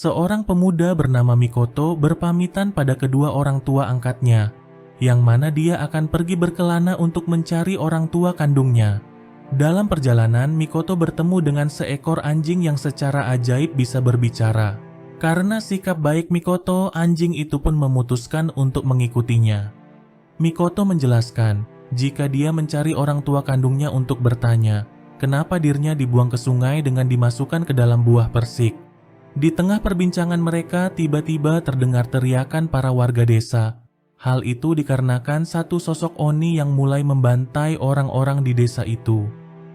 seorang pemuda bernama Mikoto berpamitan pada kedua orang tua angkatnya, yang mana dia akan pergi berkelana untuk mencari orang tua kandungnya. Dalam perjalanan, Mikoto bertemu dengan seekor anjing yang secara ajaib bisa berbicara. Karena sikap baik Mikoto, anjing itu pun memutuskan untuk mengikutinya. Mikoto menjelaskan jika dia mencari orang tua kandungnya untuk bertanya kenapa dirinya dibuang ke sungai dengan dimasukkan ke dalam buah persik. Di tengah perbincangan mereka, tiba-tiba terdengar teriakan para warga desa. Hal itu dikarenakan satu sosok Oni yang mulai membantai orang-orang di desa itu.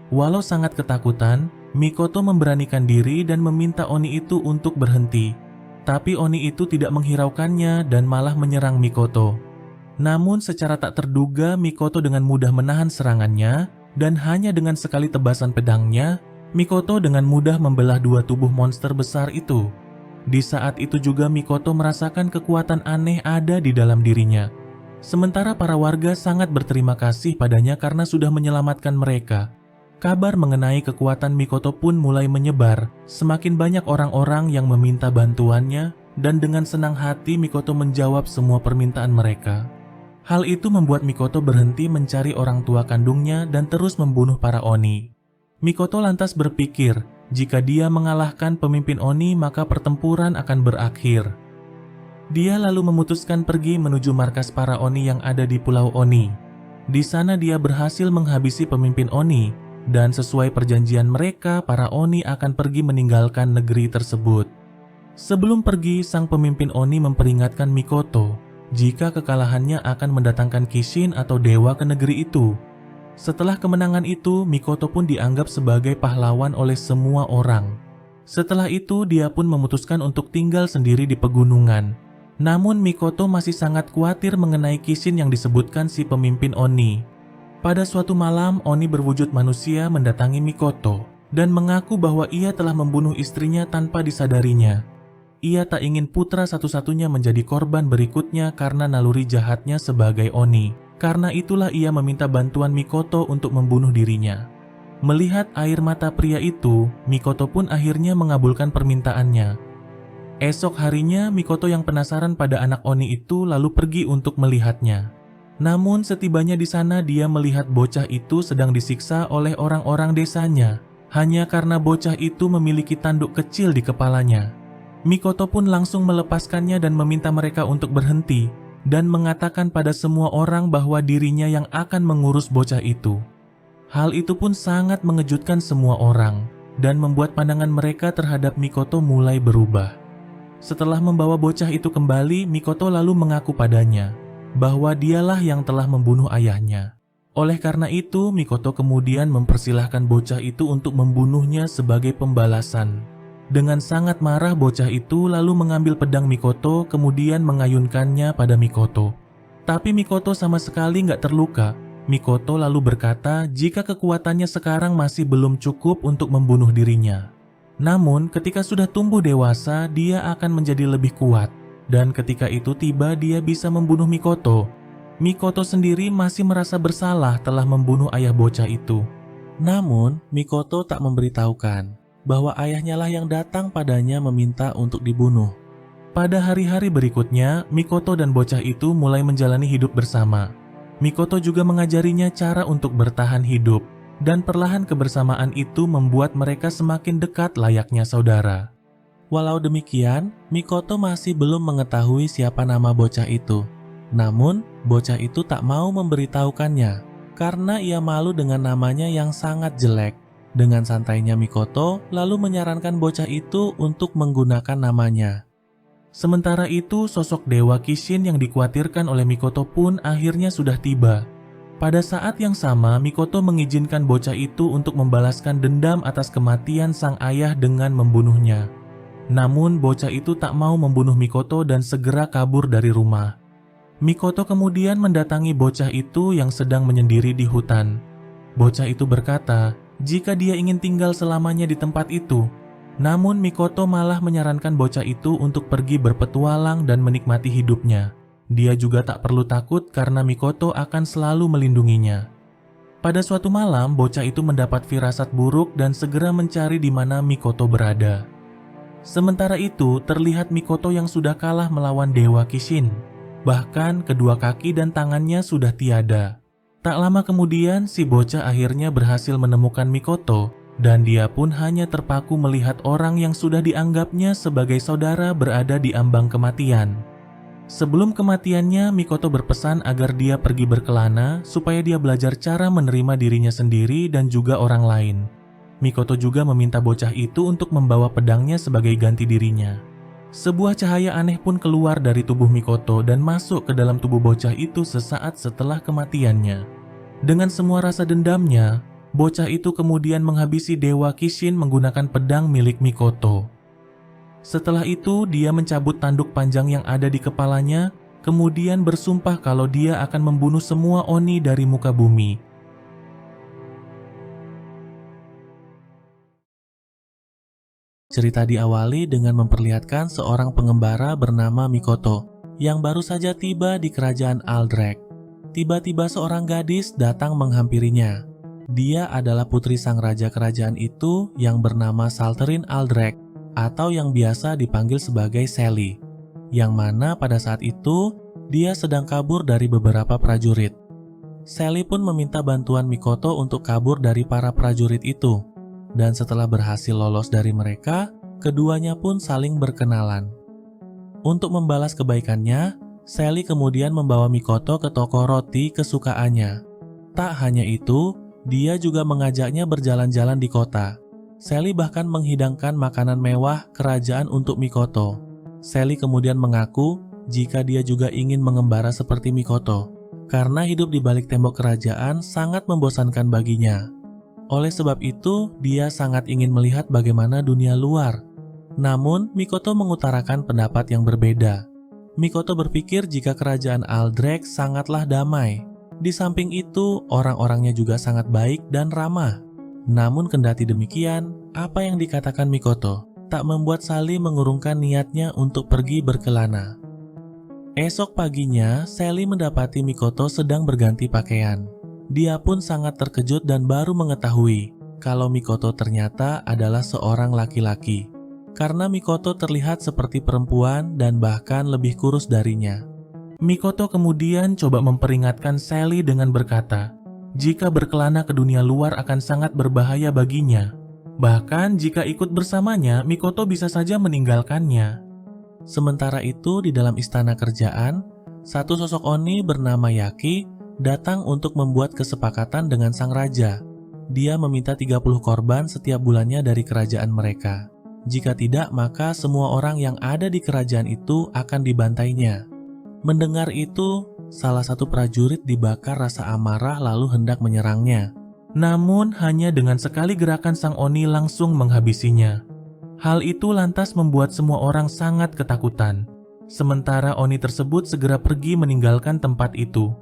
Walau sangat ketakutan, Mikoto memberanikan diri dan meminta Oni itu untuk berhenti. Tapi Oni itu tidak menghiraukannya dan malah menyerang Mikoto. Namun secara tak terduga, Mikoto dengan mudah menahan serangannya dan hanya dengan sekali tebasan pedangnya, Mikoto dengan mudah membelah dua tubuh monster besar itu. Di saat itu juga Mikoto merasakan kekuatan aneh ada di dalam dirinya. Sementara para warga sangat berterima kasih padanya karena sudah menyelamatkan mereka. Kabar mengenai kekuatan Mikoto pun mulai menyebar. Semakin banyak orang-orang yang meminta bantuannya dan dengan senang hati Mikoto menjawab semua permintaan mereka. Hal itu membuat Mikoto berhenti mencari orang tua kandungnya dan terus membunuh para Oni. Mikoto lantas berpikir, jika dia mengalahkan pemimpin Oni maka pertempuran akan berakhir. Dia lalu memutuskan pergi menuju markas para Oni yang ada di Pulau Oni. Di sana dia berhasil menghabisi pemimpin Oni, dan sesuai perjanjian mereka, para Oni akan pergi meninggalkan negeri tersebut. Sebelum pergi, sang pemimpin Oni memperingatkan Mikoto jika kekalahannya akan mendatangkan Kishin atau dewa ke negeri itu. Setelah kemenangan itu, Mikoto pun dianggap sebagai pahlawan oleh semua orang. Setelah itu, dia pun memutuskan untuk tinggal sendiri di pegunungan. Namun Mikoto masih sangat khawatir mengenai Kishin yang disebutkan si pemimpin Oni. Pada suatu malam, Oni berwujud manusia mendatangi Mikoto dan mengaku bahwa ia telah membunuh istrinya tanpa disadarinya. Ia tak ingin putra satu-satunya menjadi korban berikutnya karena naluri jahatnya sebagai Oni. Karena itulah ia meminta bantuan Mikoto untuk membunuh dirinya. Melihat air mata pria itu, Mikoto pun akhirnya mengabulkan permintaannya. Esok harinya, Mikoto yang penasaran pada anak Oni itu lalu pergi untuk melihatnya. Namun setibanya di sana dia melihat bocah itu sedang disiksa oleh orang-orang desanya hanya karena bocah itu memiliki tanduk kecil di kepalanya. Mikoto pun langsung melepaskannya dan meminta mereka untuk berhenti dan mengatakan pada semua orang bahwa dirinya yang akan mengurus bocah itu. Hal itu pun sangat mengejutkan semua orang dan membuat pandangan mereka terhadap Mikoto mulai berubah. Setelah membawa bocah itu kembali, Mikoto lalu mengaku padanya bahwa dialah yang telah membunuh ayahnya. Oleh karena itu, Mikoto kemudian mempersilahkan bocah itu untuk membunuhnya sebagai pembalasan. Dengan sangat marah, bocah itu lalu mengambil pedang Mikoto kemudian mengayunkannya pada Mikoto. Tapi Mikoto sama sekali nggak terluka. Mikoto lalu berkata jika kekuatannya sekarang masih belum cukup untuk membunuh dirinya. Namun ketika sudah tumbuh dewasa, dia akan menjadi lebih kuat. Dan ketika itu tiba, dia bisa membunuh Mikoto. Mikoto sendiri masih merasa bersalah telah membunuh ayah bocah itu. Namun, Mikoto tak memberitahukan bahwa ayahnya lah yang datang padanya meminta untuk dibunuh. Pada hari-hari berikutnya, Mikoto dan bocah itu mulai menjalani hidup bersama. Mikoto juga mengajarinya cara untuk bertahan hidup, dan perlahan kebersamaan itu membuat mereka semakin dekat layaknya saudara. Walau demikian, Mikoto masih belum mengetahui siapa nama bocah itu. Namun, bocah itu tak mau memberitahukannya karena ia malu dengan namanya yang sangat jelek. Dengan santainya Mikoto lalu menyarankan bocah itu untuk menggunakan namanya. Sementara itu, sosok dewa Kishin yang dikhawatirkan oleh Mikoto pun akhirnya sudah tiba. Pada saat yang sama, Mikoto mengizinkan bocah itu untuk membalaskan dendam atas kematian sang ayah dengan membunuhnya. Namun bocah itu tak mau membunuh Mikoto dan segera kabur dari rumah. Mikoto kemudian mendatangi bocah itu yang sedang menyendiri di hutan. Bocah itu berkata jika dia ingin tinggal selamanya di tempat itu. Namun Mikoto malah menyarankan bocah itu untuk pergi berpetualang dan menikmati hidupnya. Dia juga tak perlu takut karena Mikoto akan selalu melindunginya. Pada suatu malam, bocah itu mendapat firasat buruk dan segera mencari di mana Mikoto berada. Sementara itu, terlihat Mikoto yang sudah kalah melawan Dewa Kishin. Bahkan kedua kaki dan tangannya sudah tiada. Tak lama kemudian, si bocah akhirnya berhasil menemukan Mikoto, dan dia pun hanya terpaku melihat orang yang sudah dianggapnya sebagai saudara berada di ambang kematian. Sebelum kematiannya, Mikoto berpesan agar dia pergi berkelana supaya dia belajar cara menerima dirinya sendiri dan juga orang lain. Mikoto juga meminta bocah itu untuk membawa pedangnya sebagai ganti dirinya. Sebuah cahaya aneh pun keluar dari tubuh Mikoto dan masuk ke dalam tubuh bocah itu sesaat setelah kematiannya. Dengan semua rasa dendamnya, bocah itu kemudian menghabisi Dewa Kishin menggunakan pedang milik Mikoto. Setelah itu, dia mencabut tanduk panjang yang ada di kepalanya, kemudian bersumpah kalau dia akan membunuh semua Oni dari muka bumi. Cerita diawali dengan memperlihatkan seorang pengembara bernama Mikoto yang baru saja tiba di kerajaan Aldrich. Tiba-tiba seorang gadis datang menghampirinya. Dia adalah putri sang raja kerajaan itu yang bernama Salterin Aldrich atau yang biasa dipanggil sebagai Sally, yang mana pada saat itu dia sedang kabur dari beberapa prajurit. Sally pun meminta bantuan Mikoto untuk kabur dari para prajurit itu. Dan setelah berhasil lolos dari mereka, keduanya pun saling berkenalan. Untuk membalas kebaikannya, Sally kemudian membawa Mikoto ke toko roti kesukaannya. Tak hanya itu, dia juga mengajaknya berjalan-jalan di kota. Sally bahkan menghidangkan makanan mewah kerajaan untuk Mikoto. Sally kemudian mengaku jika dia juga ingin mengembara seperti Mikoto, karena hidup di balik tembok kerajaan sangat membosankan baginya. Oleh sebab itu, dia sangat ingin melihat bagaimana dunia luar. Namun, Mikoto mengutarakan pendapat yang berbeda. Mikoto berpikir jika kerajaan Aldrich sangatlah damai. Di samping itu, orang-orangnya juga sangat baik dan ramah. Namun kendati demikian, apa yang dikatakan Mikoto tak membuat Sally mengurungkan niatnya untuk pergi berkelana. Esok paginya, Sally mendapati Mikoto sedang berganti pakaian. Dia pun sangat terkejut dan baru mengetahui kalau Mikoto ternyata adalah seorang laki-laki. Karena Mikoto terlihat seperti perempuan dan bahkan lebih kurus darinya. Mikoto kemudian coba memperingatkan Sally dengan berkata, jika berkelana ke dunia luar akan sangat berbahaya baginya. Bahkan jika ikut bersamanya, Mikoto bisa saja meninggalkannya. Sementara itu di dalam istana kerajaan, satu sosok Oni bernama Yaki datang untuk membuat kesepakatan dengan sang raja. Dia meminta 30 korban setiap bulannya dari kerajaan mereka. Jika tidak, maka semua orang yang ada di kerajaan itu akan dibantainya. Mendengar itu, salah satu prajurit dibakar rasa amarah lalu hendak menyerangnya. Namun, hanya dengan sekali gerakan sang Oni langsung menghabisinya. Hal itu lantas membuat semua orang sangat ketakutan. Sementara Oni tersebut segera pergi meninggalkan tempat itu.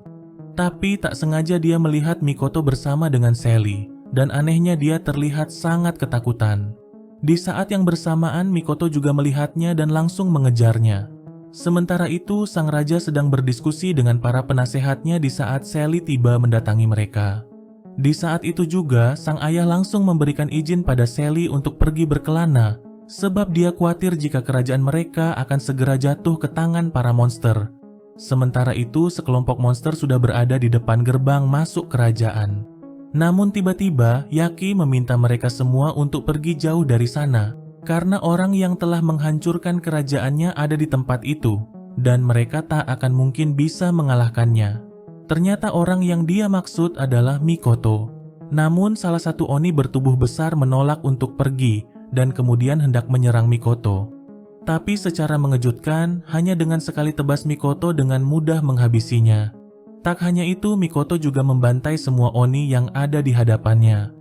Tapi tak sengaja dia melihat Mikoto bersama dengan Sally, dan anehnya dia terlihat sangat ketakutan. Di saat yang bersamaan, Mikoto juga melihatnya dan langsung mengejarnya. Sementara itu, sang raja sedang berdiskusi dengan para penasehatnya di saat Sally tiba mendatangi mereka. Di saat itu juga, sang ayah langsung memberikan izin pada Sally untuk pergi berkelana, sebab dia khawatir jika kerajaan mereka akan segera jatuh ke tangan para monster. Sementara itu, sekelompok monster sudah berada di depan gerbang masuk kerajaan. Namun tiba-tiba, Yaki meminta mereka semua untuk pergi jauh dari sana, karena orang yang telah menghancurkan kerajaannya ada di tempat itu, dan mereka tak akan mungkin bisa mengalahkannya. Ternyata orang yang dia maksud adalah Mikoto. Namun salah satu Oni bertubuh besar menolak untuk pergi, dan kemudian hendak menyerang Mikoto. Tapi secara mengejutkan, hanya dengan sekali tebas Mikoto dengan mudah menghabisinya. Tak hanya itu, Mikoto juga membantai semua Oni yang ada di hadapannya.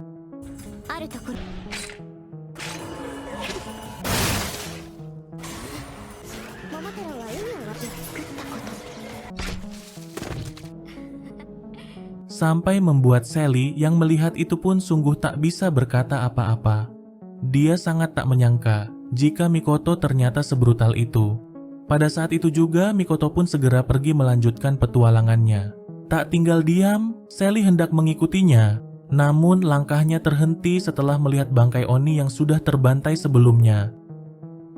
Sampai membuat Sally yang melihat itu pun sungguh tak bisa berkata apa-apa. Dia sangat tak menyangka jika Mikoto ternyata sebrutal itu. Pada saat itu juga, Mikoto pun segera pergi melanjutkan petualangannya. Tak tinggal diam, Sally hendak mengikutinya. Namun langkahnya terhenti setelah melihat bangkai Oni yang sudah terbantai sebelumnya.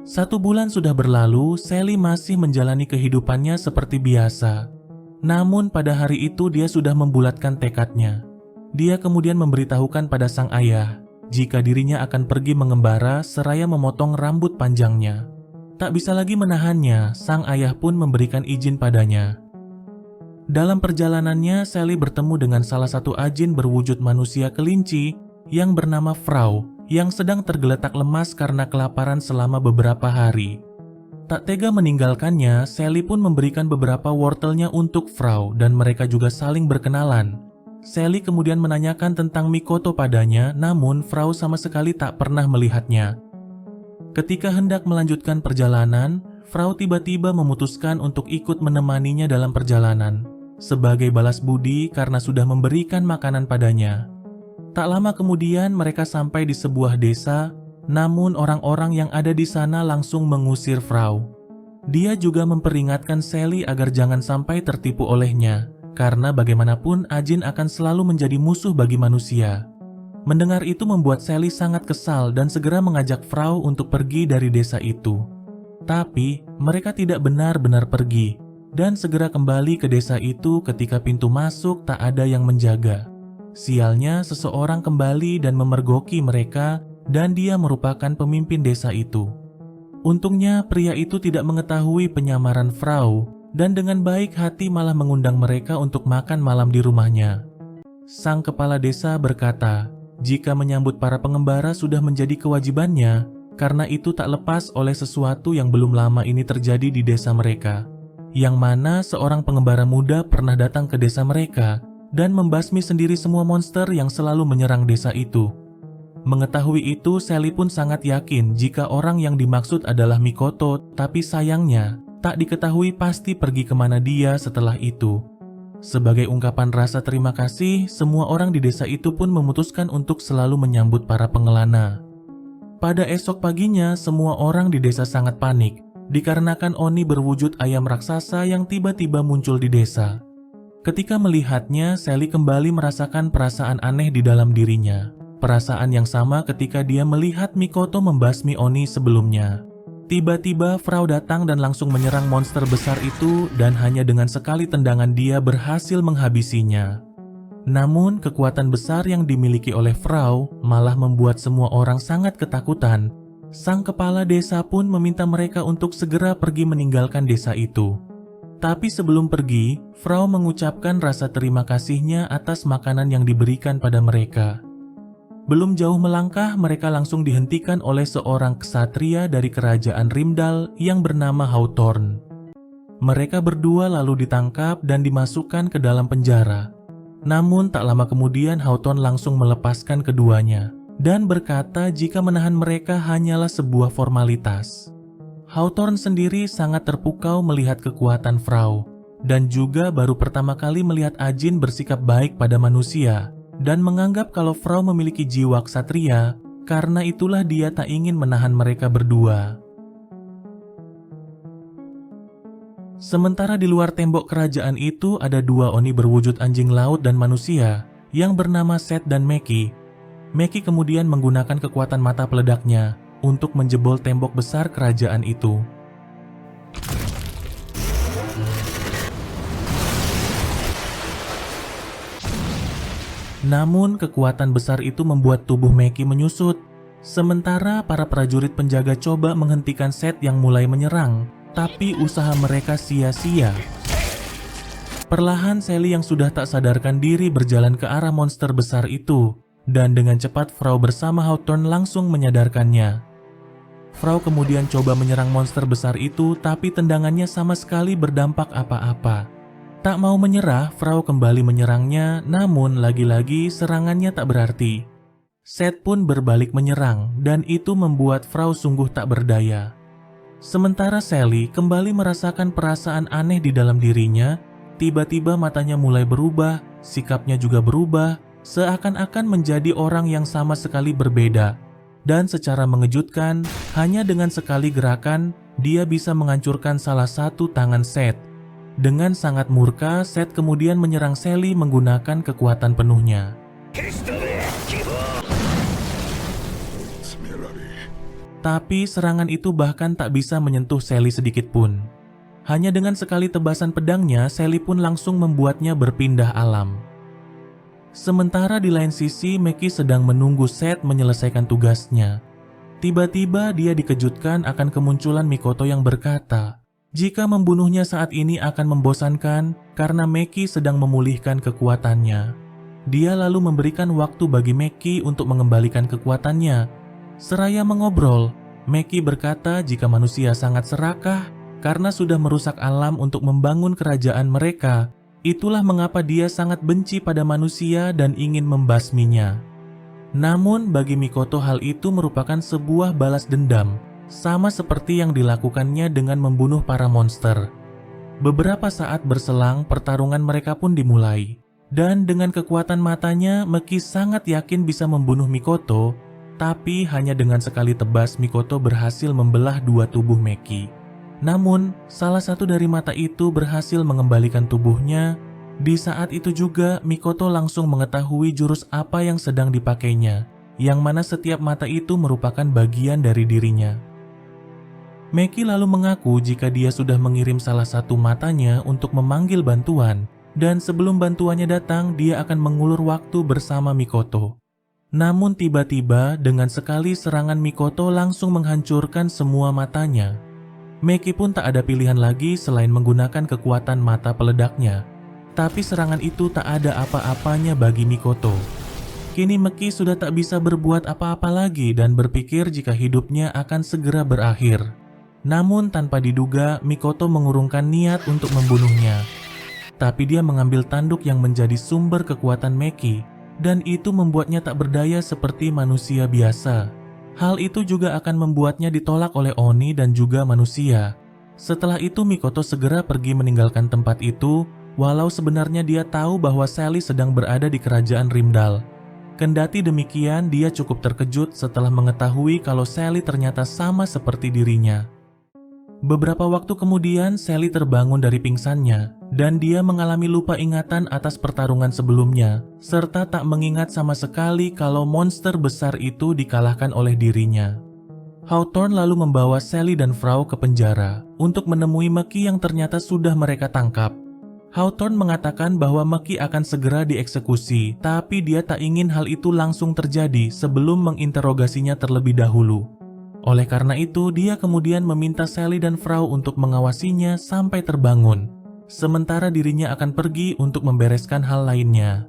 1 bulan sudah berlalu, Sally masih menjalani kehidupannya seperti biasa. Namun pada hari itu dia sudah membulatkan tekadnya. Dia kemudian memberitahukan pada sang ayah jika dirinya akan pergi mengembara seraya memotong rambut panjangnya. Tak bisa lagi menahannya, sang ayah pun memberikan izin padanya. Dalam perjalanannya, Sally bertemu dengan salah satu ajin berwujud manusia kelinci yang bernama Frau, yang sedang tergeletak lemas karena kelaparan selama beberapa hari. Tak tega meninggalkannya, Sally pun memberikan beberapa wortelnya untuk Frau dan mereka juga saling berkenalan. Sally kemudian menanyakan tentang Mikoto padanya, namun Frau sama sekali tak pernah melihatnya. Ketika hendak melanjutkan perjalanan, Frau tiba-tiba memutuskan untuk ikut menemaninya dalam perjalanan, sebagai balas budi karena sudah memberikan makanan padanya. Tak lama kemudian mereka sampai di sebuah desa, namun orang-orang yang ada di sana langsung mengusir Frau. Dia juga memperingatkan Sally agar jangan sampai tertipu olehnya, karena bagaimanapun Ajin akan selalu menjadi musuh bagi manusia. Mendengar itu membuat Sally sangat kesal dan segera mengajak Frau untuk pergi dari desa itu. Tapi mereka tidak benar-benar pergi dan segera kembali ke desa itu ketika pintu masuk tak ada yang menjaga. Sialnya seseorang kembali dan memergoki mereka dan dia merupakan pemimpin desa itu. Untungnya pria itu tidak mengetahui penyamaran Frau dan dengan baik hati malah mengundang mereka untuk makan malam di rumahnya. Sang kepala desa berkata, jika menyambut para pengembara sudah menjadi kewajibannya, karena itu tak lepas oleh sesuatu yang belum lama ini terjadi di desa mereka, yang mana seorang pengembara muda pernah datang ke desa mereka dan membasmi sendiri semua monster yang selalu menyerang desa itu. Mengetahui itu, Sally pun sangat yakin jika orang yang dimaksud adalah Mikoto, tapi sayangnya tak diketahui pasti pergi kemana dia setelah itu. Sebagai ungkapan rasa terima kasih, semua orang di desa itu pun memutuskan untuk selalu menyambut para pengelana. Pada esok paginya, semua orang di desa sangat panik dikarenakan Oni berwujud ayam raksasa yang tiba-tiba muncul di desa. Ketika melihatnya, Sally kembali merasakan perasaan aneh di dalam dirinya. Perasaan yang sama ketika dia melihat Mikoto membasmi Oni sebelumnya. Tiba-tiba Frau datang dan langsung menyerang monster besar itu dan hanya dengan sekali tendangan dia berhasil menghabisinya. Namun kekuatan besar yang dimiliki oleh Frau malah membuat semua orang sangat ketakutan. Sang kepala desa pun meminta mereka untuk segera pergi meninggalkan desa itu. Tapi sebelum pergi, Frau mengucapkan rasa terima kasihnya atas makanan yang diberikan pada mereka. Belum jauh melangkah, mereka langsung dihentikan oleh seorang ksatria dari kerajaan Rimdal yang bernama Hawthorne. Mereka berdua lalu ditangkap dan dimasukkan ke dalam penjara. Namun tak lama kemudian Hawthorne langsung melepaskan keduanya dan berkata jika menahan mereka hanyalah sebuah formalitas. Hawthorne sendiri sangat terpukau melihat kekuatan Frau dan juga baru pertama kali melihat Ajin bersikap baik pada manusia dan menganggap kalau Frau memiliki jiwa ksatria, karena itulah dia tak ingin menahan mereka berdua. Sementara di luar tembok kerajaan itu ada 2 Oni berwujud anjing laut dan manusia yang bernama Seth dan Meki. Meki kemudian menggunakan kekuatan mata peledaknya untuk menjebol tembok besar kerajaan itu. Namun kekuatan besar itu membuat tubuh Meki menyusut. Sementara para prajurit penjaga coba menghentikan Seth yang mulai menyerang, tapi usaha mereka sia-sia. Perlahan Sally yang sudah tak sadarkan diri berjalan ke arah monster besar itu, dan dengan cepat Frau bersama Hawthorne langsung menyadarkannya. Frau kemudian coba menyerang monster besar itu, tapi tendangannya sama sekali berdampak apa-apa. Tak mau menyerah, Frau kembali menyerangnya, namun lagi-lagi serangannya tak berarti. Seth pun berbalik menyerang, dan itu membuat Frau sungguh tak berdaya. Sementara Sally kembali merasakan perasaan aneh di dalam dirinya, tiba-tiba matanya mulai berubah, sikapnya juga berubah, seakan-akan menjadi orang yang sama sekali berbeda. Dan secara mengejutkan, hanya dengan sekali gerakan, dia bisa menghancurkan salah satu tangan Seth. Dengan sangat murka, Seth kemudian menyerang Sally menggunakan kekuatan penuhnya. Tapi serangan itu bahkan tak bisa menyentuh Sally sedikit pun. Hanya dengan sekali tebasan pedangnya, Sally pun langsung membuatnya berpindah alam. Sementara di lain sisi, Maki sedang menunggu Seth menyelesaikan tugasnya. Tiba-tiba dia dikejutkan akan kemunculan Mikoto yang berkata, jika membunuhnya saat ini akan membosankan karena Maki sedang memulihkan kekuatannya. Dia lalu memberikan waktu bagi Maki untuk mengembalikan kekuatannya. Seraya mengobrol, Maki berkata jika manusia sangat serakah karena sudah merusak alam untuk membangun kerajaan mereka, itulah mengapa dia sangat benci pada manusia dan ingin membasminya. Namun bagi Mikoto hal itu merupakan sebuah balas dendam, sama seperti yang dilakukannya dengan membunuh para monster. Beberapa saat berselang, pertarungan mereka pun dimulai. Dan dengan kekuatan matanya, Maki sangat yakin bisa membunuh Mikoto, tapi hanya dengan sekali tebas Mikoto berhasil membelah dua tubuh Maki. Namun, salah satu dari mata itu berhasil mengembalikan tubuhnya. Di saat itu juga, Mikoto langsung mengetahui jurus apa yang sedang dipakainya, yang mana setiap mata itu merupakan bagian dari dirinya. Maki lalu mengaku jika dia sudah mengirim salah satu matanya untuk memanggil bantuan, dan sebelum bantuannya datang, dia akan mengulur waktu bersama Mikoto. Namun tiba-tiba, dengan sekali serangan Mikoto langsung menghancurkan semua matanya. Maki pun tak ada pilihan lagi selain menggunakan kekuatan mata peledaknya. Tapi serangan itu tak ada apa-apanya bagi Mikoto. Kini Maki sudah tak bisa berbuat apa-apa lagi dan berpikir jika hidupnya akan segera berakhir. Namun tanpa diduga, Mikoto mengurungkan niat untuk membunuhnya. Tapi dia mengambil tanduk yang menjadi sumber kekuatan Maki, dan itu membuatnya tak berdaya seperti manusia biasa. Hal itu juga akan membuatnya ditolak oleh Oni dan juga manusia. Setelah itu Mikoto segera pergi meninggalkan tempat itu, walau sebenarnya dia tahu bahwa Sally sedang berada di kerajaan Rimdal. Kendati demikian, dia cukup terkejut setelah mengetahui kalau Sally ternyata sama seperti dirinya. Beberapa waktu kemudian, Sally terbangun dari pingsannya, dan dia mengalami lupa ingatan atas pertarungan sebelumnya, serta tak mengingat sama sekali kalau monster besar itu dikalahkan oleh dirinya. Hawthorne lalu membawa Sally dan Frau ke penjara untuk menemui Maki yang ternyata sudah mereka tangkap. Hawthorne mengatakan bahwa Maki akan segera dieksekusi, tapi dia tak ingin hal itu langsung terjadi sebelum menginterogasinya terlebih dahulu. Oleh karena itu, dia kemudian meminta Sally dan Frau untuk mengawasinya sampai terbangun, sementara dirinya akan pergi untuk membereskan hal lainnya.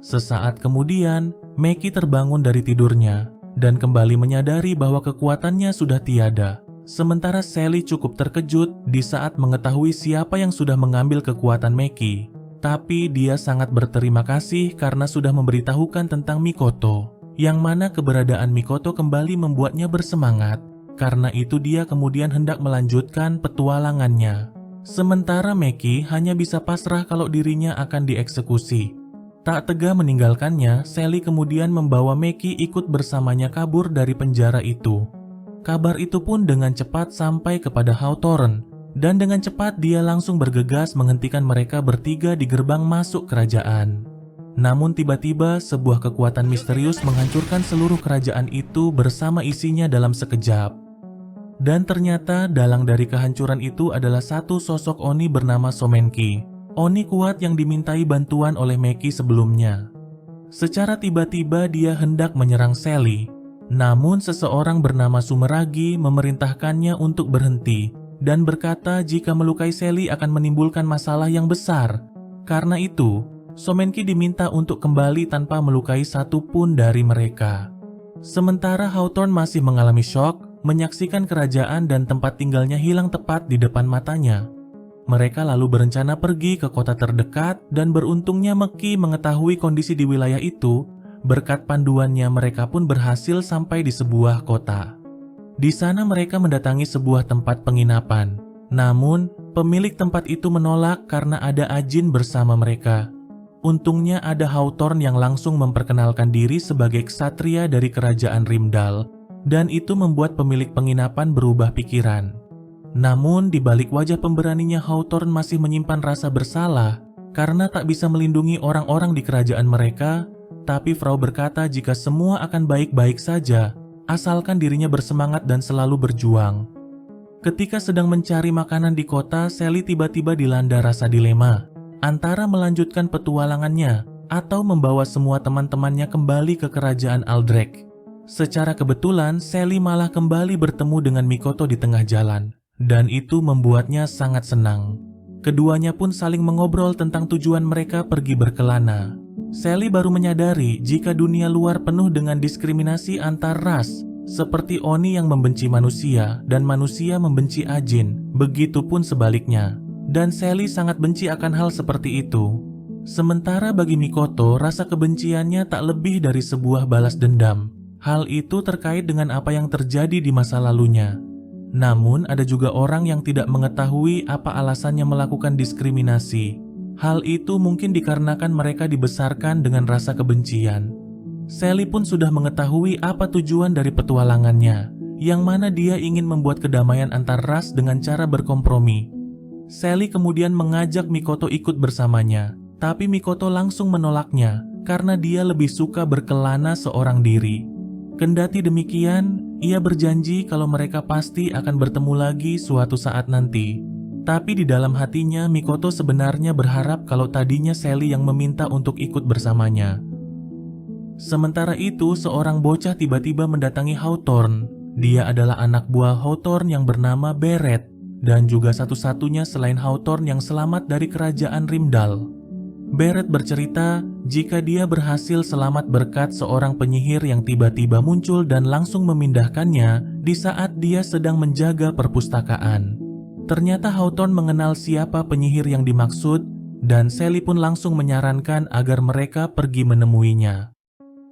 Sesaat kemudian, Maki terbangun dari tidurnya dan kembali menyadari bahwa kekuatannya sudah tiada. Sementara Sally cukup terkejut di saat mengetahui siapa yang sudah mengambil kekuatan Maki. Tapi dia sangat berterima kasih karena sudah memberitahukan tentang Mikoto, yang mana keberadaan Mikoto kembali membuatnya bersemangat. Karena itu dia kemudian hendak melanjutkan petualangannya. Sementara Maki hanya bisa pasrah kalau dirinya akan dieksekusi. Tak tega meninggalkannya, Sally kemudian membawa Maki ikut bersamanya kabur dari penjara itu. Kabar itu pun dengan cepat sampai kepada Hawthorne, dan dengan cepat dia langsung bergegas menghentikan mereka bertiga di gerbang masuk kerajaan. Namun tiba-tiba sebuah kekuatan misterius menghancurkan seluruh kerajaan itu bersama isinya dalam sekejap. Dan ternyata dalang dari kehancuran itu adalah satu sosok Oni bernama Somenki. Oni kuat yang dimintai bantuan oleh Maki sebelumnya. Secara tiba-tiba dia hendak menyerang Sally. Namun seseorang bernama Sumeragi memerintahkannya untuk berhenti dan berkata jika melukai Sally akan menimbulkan masalah yang besar. Karena itu, Somenki diminta untuk kembali tanpa melukai satupun dari mereka. Sementara Hawthorne masih mengalami syok, menyaksikan kerajaan dan tempat tinggalnya hilang tepat di depan matanya. Mereka lalu berencana pergi ke kota terdekat dan beruntungnya Maki mengetahui kondisi di wilayah itu. Berkat panduannya mereka pun berhasil sampai di sebuah kota. Di sana mereka mendatangi sebuah tempat penginapan. Namun, pemilik tempat itu menolak karena ada Ajin bersama mereka. Untungnya ada Hawthorne yang langsung memperkenalkan diri sebagai ksatria dari kerajaan Rimdal, dan itu membuat pemilik penginapan berubah pikiran. Namun, di balik wajah pemberaninya Hawthorne masih menyimpan rasa bersalah karena tak bisa melindungi orang-orang di kerajaan mereka. Tapi Frau berkata jika semua akan baik-baik saja, asalkan dirinya bersemangat dan selalu berjuang. Ketika sedang mencari makanan di kota, Sally tiba-tiba dilanda rasa dilema antara melanjutkan petualangannya atau membawa semua teman-temannya kembali ke kerajaan Aldrich. Secara kebetulan, Sally malah kembali bertemu dengan Mikoto di tengah jalan, dan itu membuatnya sangat senang. Keduanya pun saling mengobrol tentang tujuan mereka pergi berkelana. Sally baru menyadari jika dunia luar penuh dengan diskriminasi antar ras, seperti Oni yang membenci manusia dan manusia membenci Ajin, begitupun sebaliknya. Dan Sally sangat benci akan hal seperti itu. Sementara bagi Mikoto, rasa kebenciannya tak lebih dari sebuah balas dendam. Hal itu terkait dengan apa yang terjadi di masa lalunya. Namun ada juga orang yang tidak mengetahui apa alasannya melakukan diskriminasi. Hal itu mungkin dikarenakan mereka dibesarkan dengan rasa kebencian. Sally pun sudah mengetahui apa tujuan dari petualangannya, yang mana dia ingin membuat kedamaian antar ras dengan cara berkompromi. Sally kemudian mengajak Mikoto ikut bersamanya, tapi Mikoto langsung menolaknya karena dia lebih suka berkelana seorang diri. Kendati demikian, ia berjanji kalau mereka pasti akan bertemu lagi suatu saat nanti. Tapi di dalam hatinya, Mikoto sebenarnya berharap kalau tadinya Sally yang meminta untuk ikut bersamanya. Sementara itu, seorang bocah tiba-tiba mendatangi Hawthorne. Dia adalah anak buah Hawthorne yang bernama Beret, dan juga satu-satunya selain Hawthorne yang selamat dari kerajaan Rimdal. Beret bercerita jika dia berhasil selamat berkat seorang penyihir yang tiba-tiba muncul dan langsung memindahkannya di saat dia sedang menjaga perpustakaan. Ternyata Hawthorne mengenal siapa penyihir yang dimaksud, dan Sally pun langsung menyarankan agar mereka pergi menemuinya.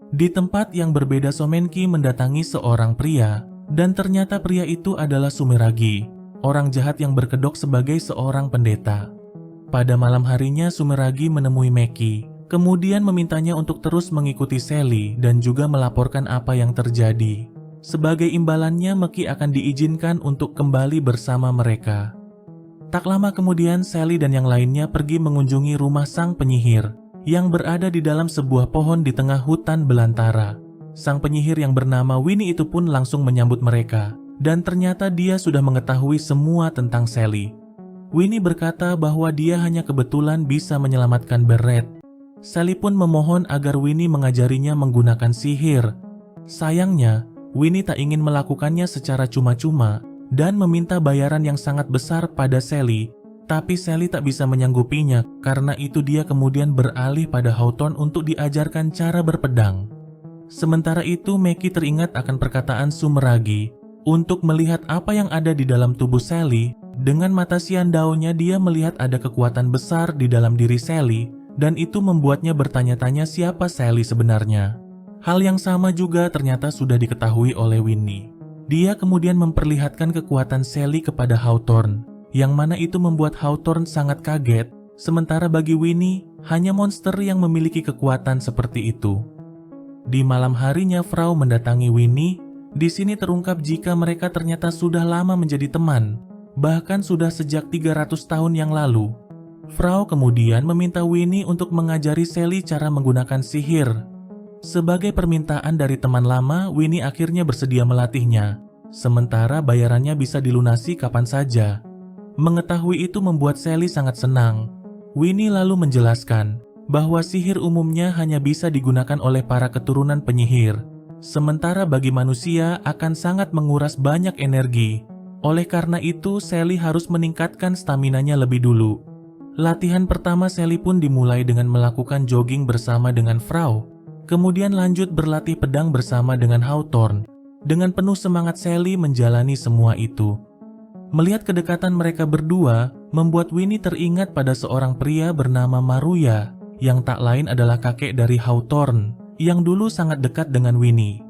Di tempat yang berbeda, Somenki mendatangi seorang pria, dan ternyata pria itu adalah Sumeragi, orang jahat yang berkedok sebagai seorang pendeta. Pada malam harinya, Sumeragi menemui Meki, kemudian memintanya untuk terus mengikuti Sally dan juga melaporkan apa yang terjadi. Sebagai imbalannya, Meki akan diizinkan untuk kembali bersama mereka. Tak lama kemudian, Sally dan yang lainnya pergi mengunjungi rumah sang penyihir yang berada di dalam sebuah pohon di tengah hutan belantara. Sang penyihir yang bernama Winnie itu pun langsung menyambut mereka, dan ternyata dia sudah mengetahui semua tentang Sally. Winnie berkata bahwa dia hanya kebetulan bisa menyelamatkan Beret. Sally pun memohon agar Winnie mengajarinya menggunakan sihir. Sayangnya, Winnie tak ingin melakukannya secara cuma-cuma dan meminta bayaran yang sangat besar pada Sally, tapi Sally tak bisa menyanggupinya. Karena itu dia kemudian beralih pada Hawthorne untuk diajarkan cara berpedang. Sementara itu, Meki teringat akan perkataan Sumeragi untuk melihat apa yang ada di dalam tubuh Sally. Dengan mata sian daunnya, dia melihat ada kekuatan besar di dalam diri Sally, dan itu membuatnya bertanya-tanya siapa Sally sebenarnya. Hal yang sama juga ternyata sudah diketahui oleh Winnie. Dia kemudian memperlihatkan kekuatan Sally kepada Hawthorne, yang mana itu membuat Hawthorne sangat kaget, sementara bagi Winnie, hanya monster yang memiliki kekuatan seperti itu. Di malam harinya, Frau mendatangi Winnie. Di sini terungkap jika mereka ternyata sudah lama menjadi teman, bahkan sudah sejak 300 tahun yang lalu. Frau kemudian meminta Winnie untuk mengajari Sally cara menggunakan sihir. Sebagai permintaan dari teman lama, Winnie akhirnya bersedia melatihnya, sementara bayarannya bisa dilunasi kapan saja. Mengetahui itu membuat Sally sangat senang. Winnie lalu menjelaskan bahwa sihir umumnya hanya bisa digunakan oleh para keturunan penyihir, sementara bagi manusia akan sangat menguras banyak energi. Oleh karena itu, Sally harus meningkatkan staminanya lebih dulu. Latihan pertama Sally pun dimulai dengan melakukan jogging bersama dengan Frau. Kemudian lanjut berlatih pedang bersama dengan Hawthorne. Dengan penuh semangat Sally menjalani semua itu. Melihat kedekatan mereka berdua, membuat Winnie teringat pada seorang pria bernama Maruya, yang tak lain adalah kakek dari Hawthorne, yang dulu sangat dekat dengan Winnie.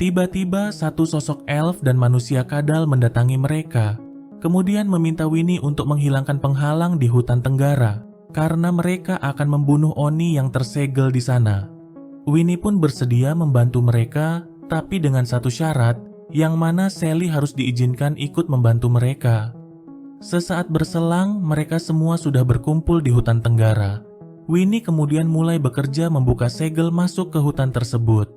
Tiba-tiba satu sosok elf dan manusia kadal mendatangi mereka, kemudian meminta Winnie untuk menghilangkan penghalang di hutan Tenggara, karena mereka akan membunuh Oni yang tersegel di sana. Winnie pun bersedia membantu mereka, tapi dengan satu syarat, yang mana Sally harus diizinkan ikut membantu mereka. Sesaat berselang, mereka semua sudah berkumpul di hutan Tenggara. Winnie kemudian mulai bekerja membuka segel masuk ke hutan tersebut.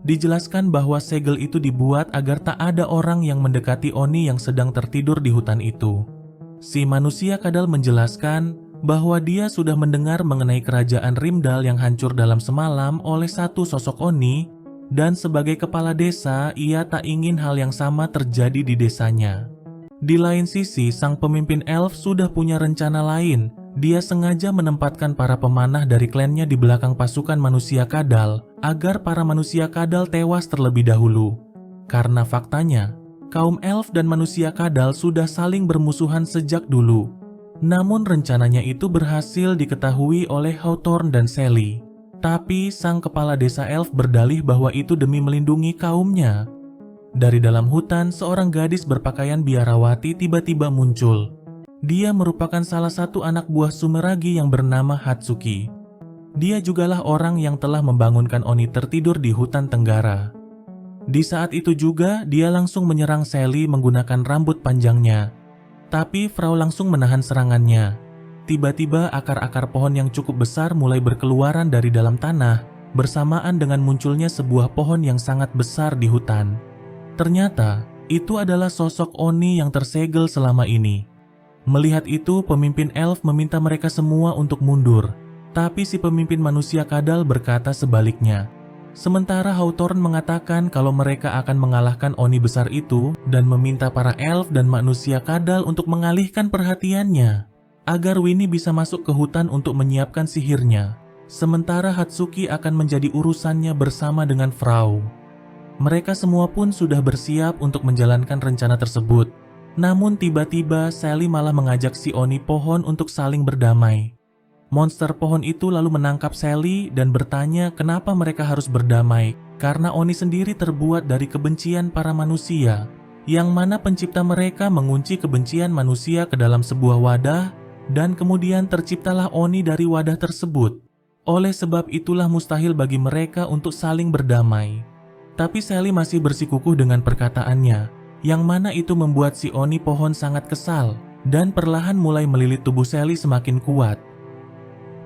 Dijelaskan bahwa segel itu dibuat agar tak ada orang yang mendekati Oni yang sedang tertidur di hutan itu. Si manusia kadal menjelaskan bahwa dia sudah mendengar mengenai kerajaan Rimdal yang hancur dalam semalam oleh satu sosok Oni, dan sebagai kepala desa, ia tak ingin hal yang sama terjadi di desanya. Di lain sisi, sang pemimpin elf sudah punya rencana lain. Dia sengaja menempatkan para pemanah dari klannya di belakang pasukan manusia kadal agar para manusia kadal tewas terlebih dahulu. Karena faktanya, kaum elf dan manusia kadal sudah saling bermusuhan sejak dulu. Namun rencananya itu berhasil diketahui oleh Hawthorne dan Sally. Tapi sang kepala desa elf berdalih bahwa itu demi melindungi kaumnya. Dari dalam hutan, seorang gadis berpakaian biarawati tiba-tiba muncul. Dia merupakan salah satu anak buah Sumeragi yang bernama Hatsuki. Dia jugalah orang yang telah membangunkan Oni tertidur di hutan Tenggara. Di saat itu juga, dia langsung menyerang Sally menggunakan rambut panjangnya. Tapi Frau langsung menahan serangannya. Tiba-tiba akar-akar pohon yang cukup besar mulai berkeluaran dari dalam tanah, bersamaan dengan munculnya sebuah pohon yang sangat besar di hutan. Ternyata, itu adalah sosok Oni yang tersegel selama ini. Melihat itu, pemimpin elf meminta mereka semua untuk mundur. Tapi si pemimpin manusia kadal berkata sebaliknya. Sementara Hawthorne mengatakan kalau mereka akan mengalahkan Oni besar itu dan meminta para elf dan manusia kadal untuk mengalihkan perhatiannya agar Winnie bisa masuk ke hutan untuk menyiapkan sihirnya. Sementara Hatsuki akan menjadi urusannya bersama dengan Frau. Mereka semua pun sudah bersiap untuk menjalankan rencana tersebut. Namun tiba-tiba Sally malah mengajak si Oni pohon untuk saling berdamai. Monster pohon itu lalu menangkap Sally dan bertanya kenapa mereka harus berdamai, karena Oni sendiri terbuat dari kebencian para manusia, yang mana pencipta mereka mengunci kebencian manusia ke dalam sebuah wadah, dan kemudian terciptalah Oni dari wadah tersebut. Oleh sebab itulah mustahil bagi mereka untuk saling berdamai. Tapi Sally masih bersikukuh dengan perkataannya, yang mana itu membuat si Oni pohon sangat kesal dan perlahan mulai melilit tubuh Sally semakin kuat.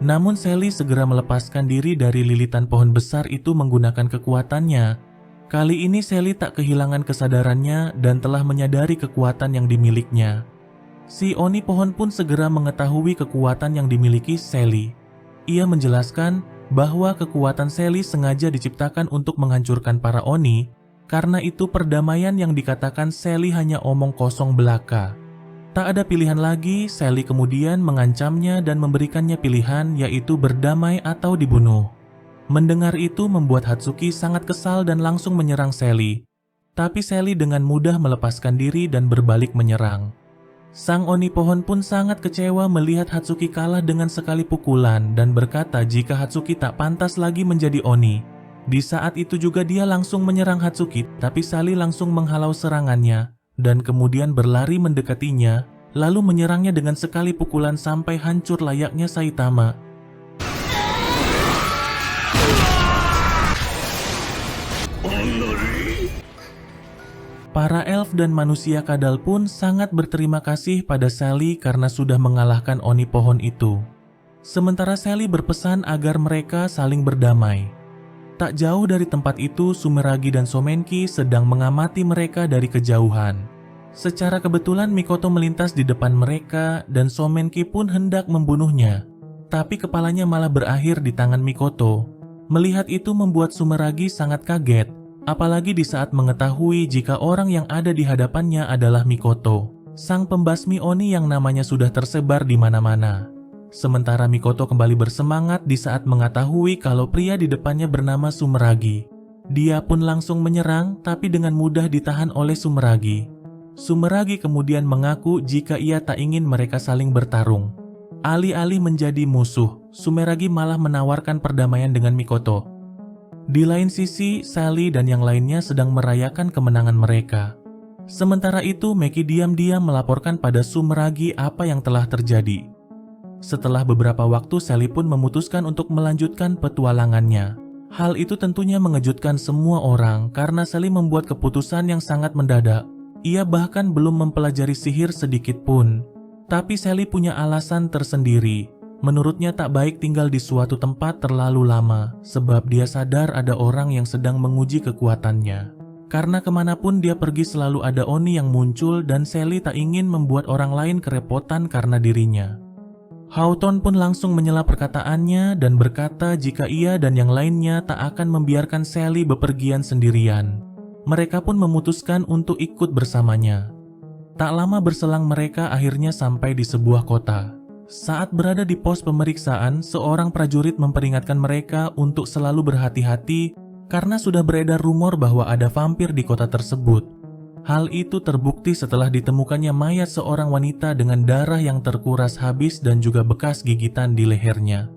Namun Sally segera melepaskan diri dari lilitan pohon besar itu menggunakan kekuatannya. Kali ini Sally tak kehilangan kesadarannya dan telah menyadari kekuatan yang dimilikinya. Si Oni pohon pun segera mengetahui kekuatan yang dimiliki Sally. Ia menjelaskan bahwa kekuatan Sally sengaja diciptakan untuk menghancurkan para Oni. Karena itu perdamaian yang dikatakan Sally hanya omong kosong belaka. Tak ada pilihan lagi, Sally kemudian mengancamnya dan memberikannya pilihan, yaitu berdamai atau dibunuh. Mendengar itu membuat Hatsuki sangat kesal dan langsung menyerang Sally. Tapi Sally dengan mudah melepaskan diri dan berbalik menyerang. Sang Oni pohon pun sangat kecewa melihat Hatsuki kalah dengan sekali pukulan dan berkata jika Hatsuki tak pantas lagi menjadi Oni. Di saat itu juga dia langsung menyerang Hatsuki, tapi Sally langsung menghalau serangannya dan kemudian berlari mendekatinya, lalu menyerangnya dengan sekali pukulan sampai hancur layaknya Saitama. Para elf dan manusia kadal pun sangat berterima kasih pada Sally karena sudah mengalahkan Oni pohon itu. Sementara Sally berpesan agar mereka saling berdamai. Tak jauh dari tempat itu, Sumeragi dan Somenki sedang mengamati mereka dari kejauhan. Secara kebetulan Mikoto melintas di depan mereka dan Somenki pun hendak membunuhnya. Tapi kepalanya malah berakhir di tangan Mikoto. Melihat itu membuat Sumeragi sangat kaget, apalagi di saat mengetahui jika orang yang ada di hadapannya adalah Mikoto, sang pembasmi Oni yang namanya sudah tersebar di mana-mana. Sementara Mikoto kembali bersemangat di saat mengetahui kalau pria di depannya bernama Sumeragi. Dia pun langsung menyerang tapi dengan mudah ditahan oleh Sumeragi. Sumeragi kemudian mengaku jika ia tak ingin mereka saling bertarung. Alih-alih menjadi musuh, Sumeragi malah menawarkan perdamaian dengan Mikoto. Di lain sisi, Sally dan yang lainnya sedang merayakan kemenangan mereka. Sementara itu, Meki diam-diam melaporkan pada Sumeragi apa yang telah terjadi. Setelah beberapa waktu, Sally pun memutuskan untuk melanjutkan petualangannya. Hal itu tentunya mengejutkan semua orang karena Sally membuat keputusan yang sangat mendadak. Ia bahkan belum mempelajari sihir sedikit pun. Tapi Sally punya alasan tersendiri. Menurutnya tak baik tinggal di suatu tempat terlalu lama, sebab dia sadar ada orang yang sedang menguji kekuatannya. Karena kemanapun dia pergi selalu ada Oni yang muncul dan Sally tak ingin membuat orang lain kerepotan karena dirinya. Houghton pun langsung menyela perkataannya dan berkata jika ia dan yang lainnya tak akan membiarkan Sally bepergian sendirian. Mereka pun memutuskan untuk ikut bersamanya. Tak lama berselang mereka akhirnya sampai di sebuah kota. Saat berada di pos pemeriksaan, seorang prajurit memperingatkan mereka untuk selalu berhati-hati karena sudah beredar rumor bahwa ada vampir di kota tersebut. Hal itu terbukti setelah ditemukannya mayat seorang wanita dengan darah yang terkuras habis dan juga bekas gigitan di lehernya.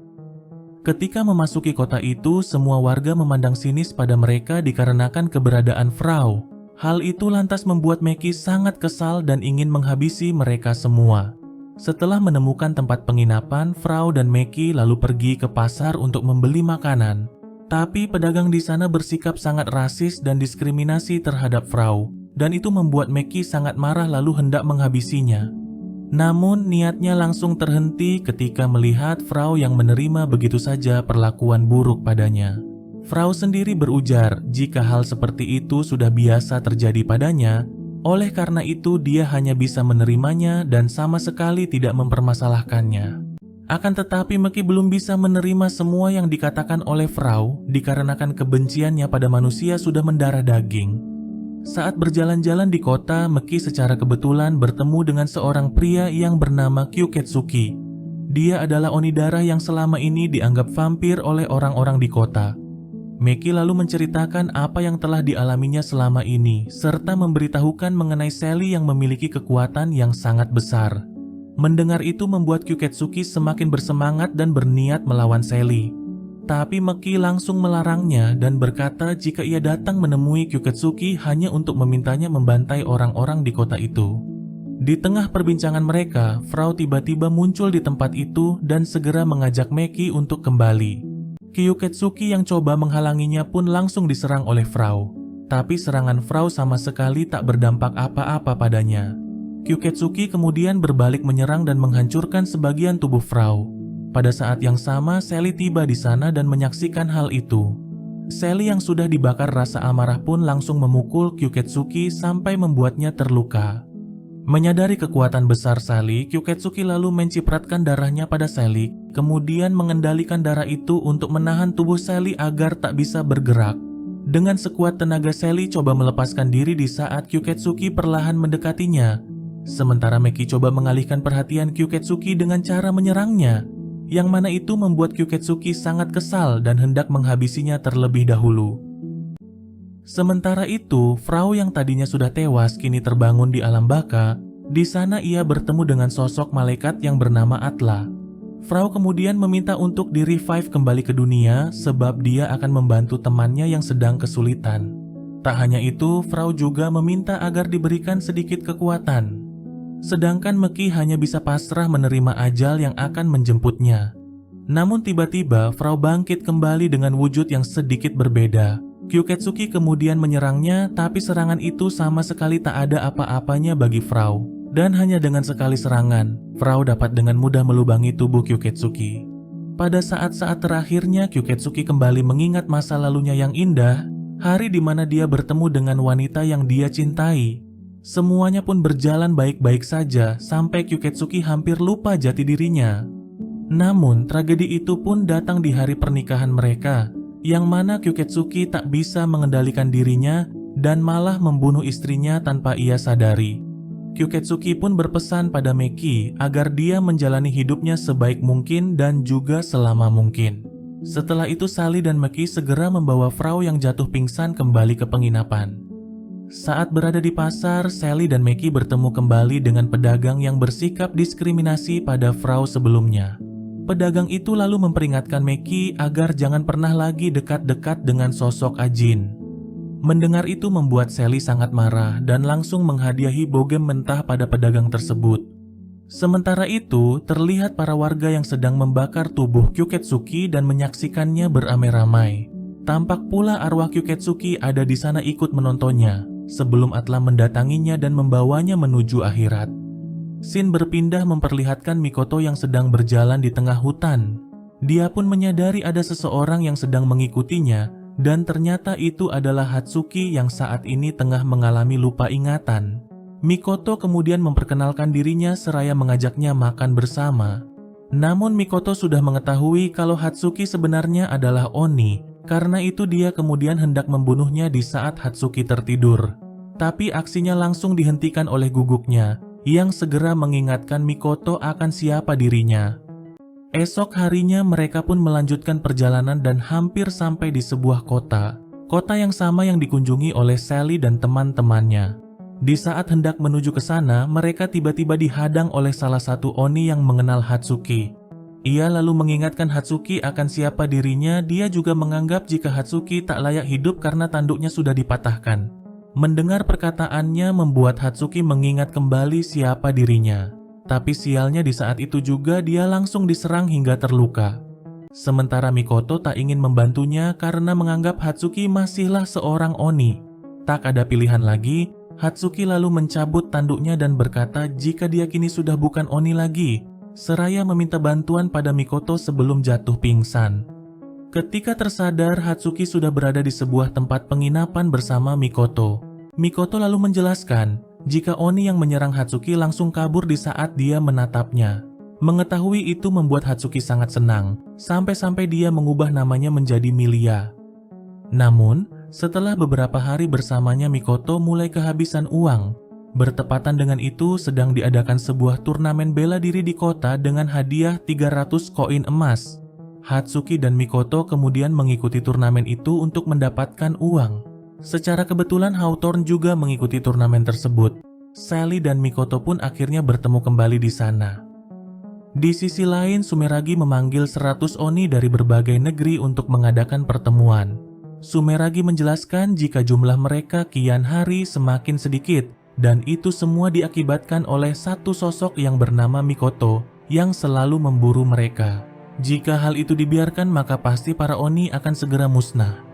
Ketika memasuki kota itu, semua warga memandang sinis pada mereka dikarenakan keberadaan Frau. Hal itu lantas membuat Meki sangat kesal dan ingin menghabisi mereka semua. Setelah menemukan tempat penginapan, Frau dan Meki lalu pergi ke pasar untuk membeli makanan. Tapi pedagang di sana bersikap sangat rasis dan diskriminasi terhadap Frau, dan itu membuat Meki sangat marah lalu hendak menghabisinya. Namun niatnya langsung terhenti ketika melihat Frau yang menerima begitu saja perlakuan buruk padanya. Frau sendiri berujar jika hal seperti itu sudah biasa terjadi padanya. Oleh karena itu dia hanya bisa menerimanya dan sama sekali tidak mempermasalahkannya. Akan tetapi Meki belum bisa menerima semua yang dikatakan oleh Frau dikarenakan kebenciannya pada manusia sudah mendarah daging. Saat berjalan-jalan di kota, Meki secara kebetulan bertemu dengan seorang pria yang bernama Kyuketsuki. Dia adalah Oni darah yang selama ini dianggap vampir oleh orang-orang di kota. Meki lalu menceritakan apa yang telah dialaminya selama ini, serta memberitahukan mengenai Sally yang memiliki kekuatan yang sangat besar. Mendengar itu membuat Kyuketsuki semakin bersemangat dan berniat melawan Sally. Tapi Meki langsung melarangnya dan berkata jika ia datang menemui Kyuketsuki hanya untuk memintanya membantai orang-orang di kota itu. Di tengah perbincangan mereka, Frau tiba-tiba muncul di tempat itu dan segera mengajak Meki untuk kembali. Kyuketsuki yang coba menghalanginya pun langsung diserang oleh Frau. Tapi serangan Frau sama sekali tak berdampak apa-apa padanya. Kyuketsuki kemudian berbalik menyerang dan menghancurkan sebagian tubuh Frau. Pada saat yang sama, Sally tiba di sana dan menyaksikan hal itu. Sally yang sudah dibakar rasa amarah pun langsung memukul Kyuketsuki sampai membuatnya terluka. Menyadari kekuatan besar Sally, Kyuketsuki lalu mencipratkan darahnya pada Sally, kemudian mengendalikan darah itu untuk menahan tubuh Sally agar tak bisa bergerak. Dengan sekuat tenaga Sally coba melepaskan diri di saat Kyuketsuki perlahan mendekatinya. Sementara Meki coba mengalihkan perhatian Kyuketsuki dengan cara menyerangnya, yang mana itu membuat Kyuketsuki sangat kesal dan hendak menghabisinya terlebih dahulu. Sementara itu, Frau yang tadinya sudah tewas kini terbangun di alam baka. Di sana ia bertemu dengan sosok malaikat yang bernama Atla. Frau kemudian meminta untuk di-revive kembali ke dunia sebab dia akan membantu temannya yang sedang kesulitan. Tak hanya itu, Frau juga meminta agar diberikan sedikit kekuatan. Sedangkan Meki hanya bisa pasrah menerima ajal yang akan menjemputnya. Namun tiba-tiba Frau bangkit kembali dengan wujud yang sedikit berbeda. Kyuketsuki kemudian menyerangnya, tapi serangan itu sama sekali tak ada apa-apanya bagi Frau. Dan hanya dengan sekali serangan, Frau dapat dengan mudah melubangi tubuh Kyuketsuki. Pada saat-saat terakhirnya, Kyuketsuki kembali mengingat masa lalunya yang indah, hari di mana dia bertemu dengan wanita yang dia cintai. Semuanya pun berjalan baik-baik saja sampai Kyuketsuki hampir lupa jati dirinya. Namun, tragedi itu pun datang di hari pernikahan mereka, yang mana Kyuketsuki tak bisa mengendalikan dirinya dan malah membunuh istrinya tanpa ia sadari. Kyuketsuki pun berpesan pada Meki agar dia menjalani hidupnya sebaik mungkin dan juga selama mungkin. Setelah itu Sally dan Meki segera membawa Frau yang jatuh pingsan kembali ke penginapan. Saat berada di pasar, Sally dan Meki bertemu kembali dengan pedagang yang bersikap diskriminasi pada Frau sebelumnya. Pedagang itu lalu memperingatkan Meki agar jangan pernah lagi dekat-dekat dengan sosok Ajin. Mendengar itu membuat Sally sangat marah dan langsung menghadiahi bogem mentah pada pedagang tersebut. Sementara itu, terlihat para warga yang sedang membakar tubuh Kyuketsuki dan menyaksikannya beramai-ramai. Tampak pula arwah Kyuketsuki ada di sana ikut menontonnya, sebelum Atla mendatanginya dan membawanya menuju akhirat. Scene berpindah memperlihatkan Mikoto yang sedang berjalan di tengah hutan. Dia pun menyadari ada seseorang yang sedang mengikutinya, dan ternyata itu adalah Hatsuki yang saat ini tengah mengalami lupa ingatan. Mikoto kemudian memperkenalkan dirinya seraya mengajaknya makan bersama. Namun Mikoto sudah mengetahui kalau Hatsuki sebenarnya adalah Oni, karena itu dia kemudian hendak membunuhnya di saat Hatsuki tertidur. Tapi aksinya langsung dihentikan oleh guguknya, yang segera mengingatkan Mikoto akan siapa dirinya. Esok harinya mereka pun melanjutkan perjalanan dan hampir sampai di sebuah kota. Kota yang sama yang dikunjungi oleh Sally dan teman-temannya. Di saat hendak menuju ke sana, mereka tiba-tiba dihadang oleh salah satu Oni yang mengenal Hatsuki. Ia lalu mengingatkan Hatsuki akan siapa dirinya. Dia juga menganggap jika Hatsuki tak layak hidup karena tanduknya sudah dipatahkan. Mendengar perkataannya membuat Hatsuki mengingat kembali siapa dirinya. Tapi sialnya di saat itu juga dia langsung diserang hingga terluka. Sementara Mikoto tak ingin membantunya karena menganggap Hatsuki masihlah seorang Oni. Tak ada pilihan lagi, Hatsuki lalu mencabut tanduknya dan berkata jika dia kini sudah bukan Oni lagi, seraya meminta bantuan pada Mikoto sebelum jatuh pingsan. Ketika tersadar, Hatsuki sudah berada di sebuah tempat penginapan bersama Mikoto. Mikoto lalu menjelaskan jika Oni yang menyerang Hatsuki langsung kabur di saat dia menatapnya. Mengetahui itu membuat Hatsuki sangat senang, sampai-sampai dia mengubah namanya menjadi Milia. Namun, setelah beberapa hari bersamanya Mikoto mulai kehabisan uang. Bertepatan dengan itu sedang diadakan sebuah turnamen bela diri di kota dengan hadiah 300 koin emas. Hatsuki dan Mikoto kemudian mengikuti turnamen itu untuk mendapatkan uang. Secara kebetulan Hawthorne juga mengikuti turnamen tersebut. Sally dan Mikoto pun akhirnya bertemu kembali di sana. Di sisi lain, Sumeragi memanggil 100 Oni dari berbagai negeri untuk mengadakan pertemuan. Sumeragi menjelaskan jika jumlah mereka kian hari semakin sedikit, dan itu semua diakibatkan oleh satu sosok yang bernama Mikoto yang selalu memburu mereka. Jika hal itu dibiarkan maka pasti para Oni akan segera musnah.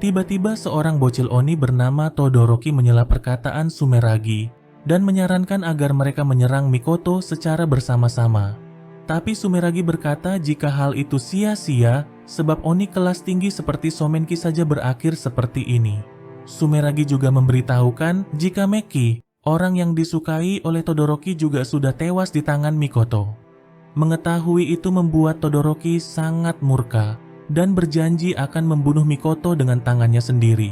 Tiba-tiba seorang bocil Oni bernama Todoroki menyela perkataan Sumeragi dan menyarankan agar mereka menyerang Mikoto secara bersama-sama. Tapi Sumeragi berkata jika hal itu sia-sia sebab Oni kelas tinggi seperti Somenki saja berakhir seperti ini. Sumeragi juga memberitahukan jika Meki, orang yang disukai oleh Todoroki juga sudah tewas di tangan Mikoto. Mengetahui itu membuat Todoroki sangat murka dan berjanji akan membunuh Mikoto dengan tangannya sendiri.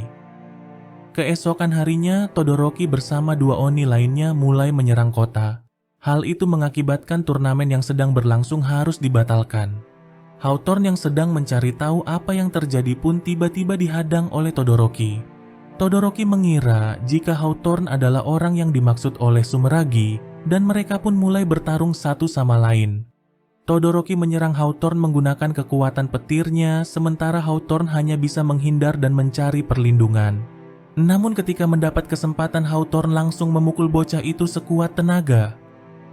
Keesokan harinya, Todoroki bersama dua Oni lainnya mulai menyerang kota. Hal itu mengakibatkan turnamen yang sedang berlangsung harus dibatalkan. Hawthorne yang sedang mencari tahu apa yang terjadi pun tiba-tiba dihadang oleh Todoroki. Todoroki mengira jika Hawthorne adalah orang yang dimaksud oleh Sumeragi dan mereka pun mulai bertarung satu sama lain. Todoroki menyerang Hawthorne menggunakan kekuatan petirnya, sementara Hawthorne hanya bisa menghindar dan mencari perlindungan. Namun ketika mendapat kesempatan, Hawthorne langsung memukul bocah itu sekuat tenaga.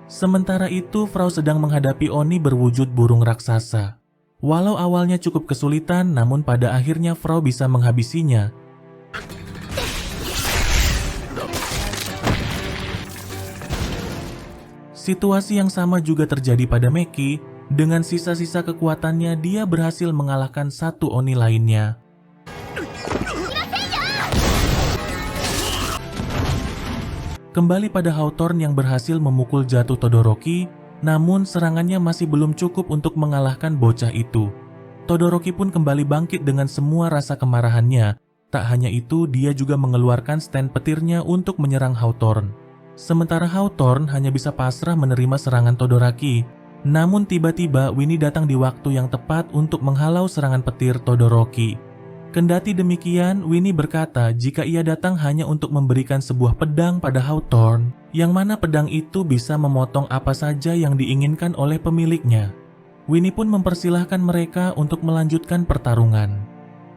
Sementara itu, Frau sedang menghadapi Oni berwujud burung raksasa. Walau awalnya cukup kesulitan, namun pada akhirnya Frau bisa menghabisinya. Situasi yang sama juga terjadi pada Meki. Dengan sisa-sisa kekuatannya, dia berhasil mengalahkan satu Oni lainnya. Kembali pada Hawthorne yang berhasil memukul jatuh Todoroki, namun serangannya masih belum cukup untuk mengalahkan bocah itu. Todoroki pun kembali bangkit dengan semua rasa kemarahannya. Tak hanya itu, dia juga mengeluarkan stand petirnya untuk menyerang Hawthorne. Sementara Hawthorne hanya bisa pasrah menerima serangan Todoroki. Namun tiba-tiba Winnie datang di waktu yang tepat untuk menghalau serangan petir Todoroki. Kendati demikian, Winnie berkata jika ia datang hanya untuk memberikan sebuah pedang pada Hawthorne, yang mana pedang itu bisa memotong apa saja yang diinginkan oleh pemiliknya. Winnie pun mempersilahkan mereka untuk melanjutkan pertarungan.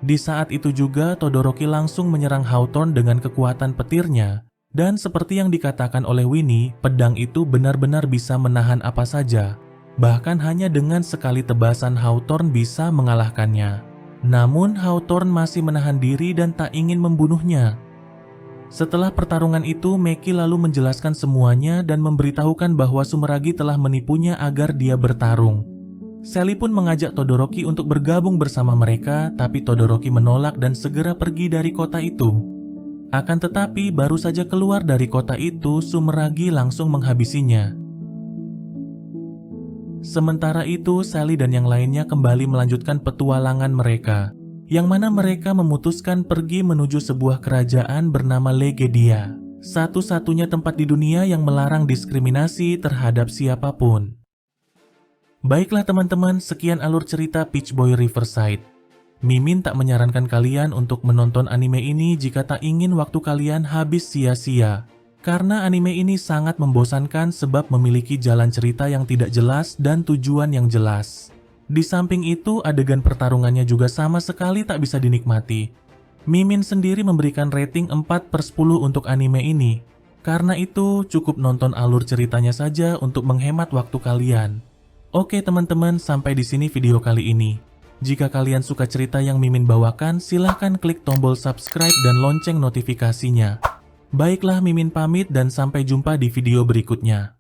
Di saat itu juga Todoroki langsung menyerang Hawthorne dengan kekuatan petirnya. Dan seperti yang dikatakan oleh Winnie, pedang itu benar-benar bisa menahan apa saja. Bahkan hanya dengan sekali tebasan Hawthorne bisa mengalahkannya. Namun Hawthorne masih menahan diri dan tak ingin membunuhnya. Setelah pertarungan itu, Meki lalu menjelaskan semuanya dan memberitahukan bahwa Sumeragi telah menipunya agar dia bertarung. Sally pun mengajak Todoroki untuk bergabung bersama mereka, tapi Todoroki menolak dan segera pergi dari kota itu. Akan tetapi, baru saja keluar dari kota itu, Sumeragi langsung menghabisinya. Sementara itu, Sally dan yang lainnya kembali melanjutkan petualangan mereka, yang mana mereka memutuskan pergi menuju sebuah kerajaan bernama Legedia, satu-satunya tempat di dunia yang melarang diskriminasi terhadap siapapun. Baiklah teman-teman, sekian alur cerita Peach Boy Riverside. Mimin tak menyarankan kalian untuk menonton anime ini jika tak ingin waktu kalian habis sia-sia. Karena anime ini sangat membosankan sebab memiliki jalan cerita yang tidak jelas dan tujuan yang jelas. Di samping itu, adegan pertarungannya juga sama sekali tak bisa dinikmati. Mimin sendiri memberikan rating 4/10 untuk anime ini. Karena itu, cukup nonton alur ceritanya saja untuk menghemat waktu kalian. Oke teman-teman, sampai di sini video kali ini. Jika kalian suka cerita yang Mimin bawakan, silahkan klik tombol subscribe dan lonceng notifikasinya. Baiklah, Mimin pamit dan sampai jumpa di video berikutnya.